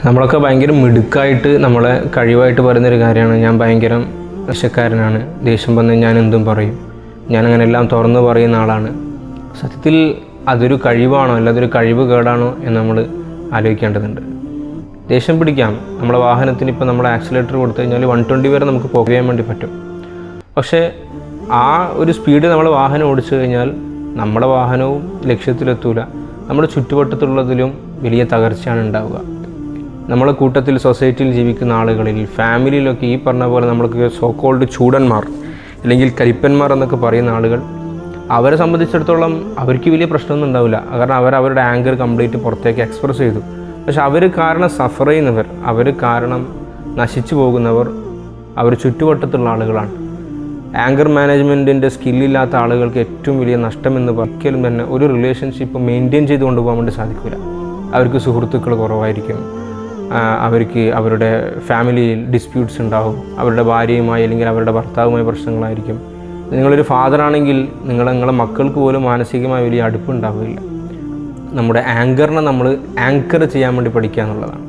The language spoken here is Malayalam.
നമ്മളൊക്കെ ഭയങ്കര മിടുക്കായിട്ട് നമ്മളെ കഴിവായിട്ട് പറയുന്നൊരു കാര്യമാണ്, ഞാൻ ഭയങ്കര ദേഷ്യക്കാരനാണ്, ദേഷ്യം വന്ന് ഞാൻ എന്തും പറയും, ഞാനങ്ങനെ എല്ലാം തുറന്നു പറയുന്ന ആളാണ്. സത്യത്തിൽ അതൊരു കഴിവാണോ അല്ല അതൊരു കഴിവ് കേടാണോ എന്ന് നമ്മൾ ആലോചിക്കേണ്ടതുണ്ട്. ദേഷ്യം പിടിക്കാം. നമ്മുടെ വാഹനത്തിന് ഇപ്പോൾ നമ്മൾ ആക്സിലേറ്റർ കൊടുത്തു കഴിഞ്ഞാൽ 120 വരെ നമുക്ക് പോകാൻ വേണ്ടി പറ്റും. പക്ഷേ ആ ഒരു സ്പീഡ് നമ്മൾ വാഹനം ഓടിച്ചു കഴിഞ്ഞാൽ നമ്മുടെ വാഹനവും ലക്ഷ്യത്തിലെത്തൂല, നമ്മുടെ ചുറ്റുവട്ടത്തുള്ളതിലും വലിയ തകർച്ചയാണ് ഉണ്ടാവുക. നമ്മളെ കൂട്ടത്തിൽ സൊസൈറ്റിയിൽ ജീവിക്കുന്ന ആളുകളിൽ ഫാമിലിയിലൊക്കെ ഈ പറഞ്ഞ പോലെ നമ്മൾക്ക് സോക്കോൾഡ് ചൂടന്മാർ അല്ലെങ്കിൽ കരിപ്പന്മാർ എന്നൊക്കെ പറയുന്ന ആളുകൾ, അവരെ സംബന്ധിച്ചിടത്തോളം അവർക്ക് വലിയ പ്രശ്നമൊന്നും ഉണ്ടാവില്ല. കാരണം അവരുടെ ആങ്കർ കംപ്ലീറ്റ് പുറത്തേക്ക് എക്സ്പ്രസ് ചെയ്തു. പക്ഷെ അവർ കാരണം സഫർ ചെയ്യുന്നവർ, അവർ കാരണം നശിച്ചു പോകുന്നവർ അവർ ചുറ്റുവട്ടത്തുള്ള ആളുകളാണ്. ആങ്കർ മാനേജ്മെൻറ്റിൻ്റെ സ്കില്ലില്ലാത്ത ആളുകൾക്ക് ഏറ്റവും വലിയ നഷ്ടമെന്ന് ഒരിക്കലും തന്നെ ഒരു റിലേഷൻഷിപ്പ് മെയിൻറ്റെയിൻ ചെയ്ത് കൊണ്ടുപോകാൻ വേണ്ടി സാധിക്കില്ല. അവർക്ക് സുഹൃത്തുക്കൾ കുറവായിരിക്കും, അവർക്ക് അവരുടെ ഫാമിലിയിൽ ഡിസ്പ്യൂട്ട്സ് ഉണ്ടാവും, അവരുടെ ഭാര്യയുമായി അല്ലെങ്കിൽ അവരുടെ ഭർത്താവുമായി പ്രശ്നങ്ങളായിരിക്കും. നിങ്ങളൊരു ഫാദറാണെങ്കിൽ നിങ്ങളെ മക്കൾക്ക് പോലും മാനസികമായി വലിയ അടുപ്പുണ്ടാവില്ല. നമ്മുടെ ആങ്കറിനെ നമ്മൾ ആങ്കർ ചെയ്യാൻ വേണ്ടി പഠിക്കുക എന്നുള്ളതാണ്.